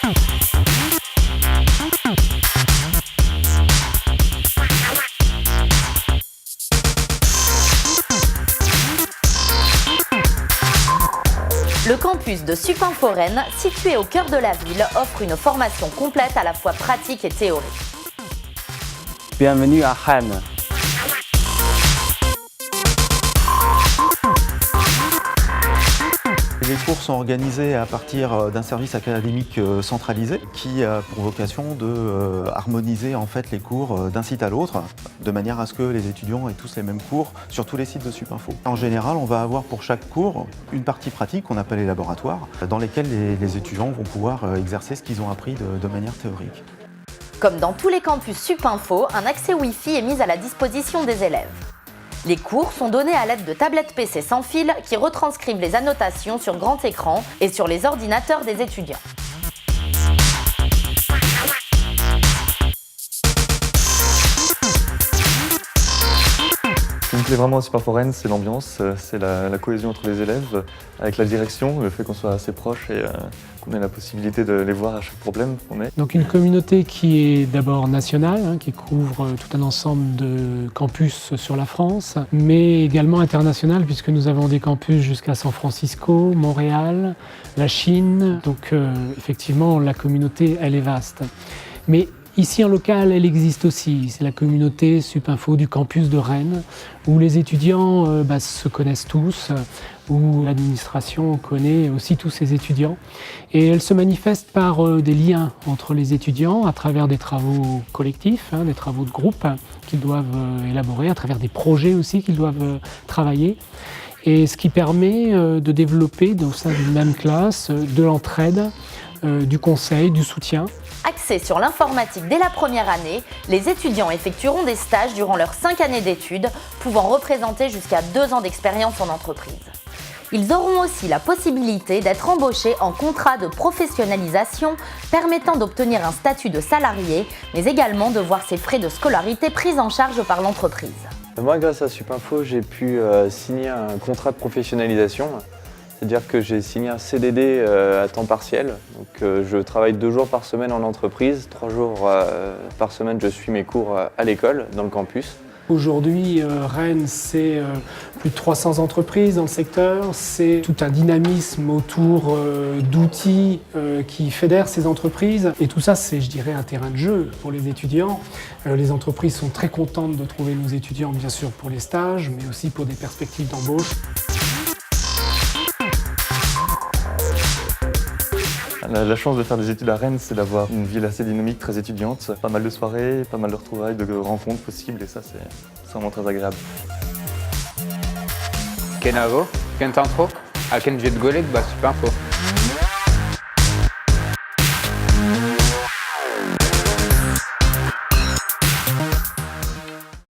Le campus de Supinfo Rennes, situé au cœur de la ville, offre une formation complète à la fois pratique et théorique. Bienvenue à Rennes. Les cours sont organisés à partir d'un service académique centralisé qui a pour vocation de harmoniser en fait les cours d'un site à l'autre de manière à ce que les étudiants aient tous les mêmes cours sur tous les sites de Supinfo. En général, on va avoir pour chaque cours une partie pratique qu'on appelle les laboratoires dans lesquels les étudiants vont pouvoir exercer ce qu'ils ont appris de manière théorique. Comme dans tous les campus Supinfo, un accès Wi-Fi est mis à la disposition des élèves. Les cours sont donnés à l'aide de tablettes PC sans fil qui retranscrivent les annotations sur grand écran et sur les ordinateurs des étudiants. Ce qui me plaît vraiment à Supinfo Rennes, c'est l'ambiance, c'est la cohésion entre les élèves, avec la direction, le fait qu'on soit assez proche et qu'on ait la possibilité de les voir à chaque problème qu'on ait. Donc une communauté qui est d'abord nationale, qui couvre tout un ensemble de campus sur la France, mais également internationale puisque nous avons des campus jusqu'à San Francisco, Montréal, la Chine. Donc effectivement, la communauté, elle est vaste. Mais ici en local, elle existe aussi. C'est la communauté Supinfo du campus de Rennes, où les étudiants se connaissent tous, où l'administration connaît aussi tous ces étudiants. Et elle se manifeste par des liens entre les étudiants à travers des travaux collectifs, des travaux de groupe qu'ils doivent élaborer, à travers des projets aussi qu'ils doivent travailler. Et ce qui permet de développer au sein d'une même classe de l'entraide, du conseil, du soutien. Axés sur l'informatique dès la première année, les étudiants effectueront des stages durant leurs 5 années d'études, pouvant représenter jusqu'à 2 ans d'expérience en entreprise. Ils auront aussi la possibilité d'être embauchés en contrat de professionnalisation, permettant d'obtenir un statut de salarié, mais également de voir ses frais de scolarité pris en charge par l'entreprise. Moi, grâce à Supinfo, j'ai pu signer un contrat de professionnalisation. C'est-à-dire que j'ai signé un CDD à temps partiel. Donc, je travaille 2 jours par semaine en entreprise, 3 jours par semaine je suis mes cours à l'école, dans le campus. Aujourd'hui, Rennes, c'est plus de 300 entreprises dans le secteur. C'est tout un dynamisme autour d'outils qui fédèrent ces entreprises. Et tout ça, c'est, je dirais, un terrain de jeu pour les étudiants. Les entreprises sont très contentes de trouver nos étudiants, bien sûr, pour les stages, mais aussi pour des perspectives d'embauche. La chance de faire des études à Rennes, c'est d'avoir une ville assez dynamique, très étudiante, pas mal de soirées, pas mal de retrouvailles, de rencontres possibles et ça c'est vraiment très agréable. Kenavo, Kentantro, à Kenjet Golek, Supinfo.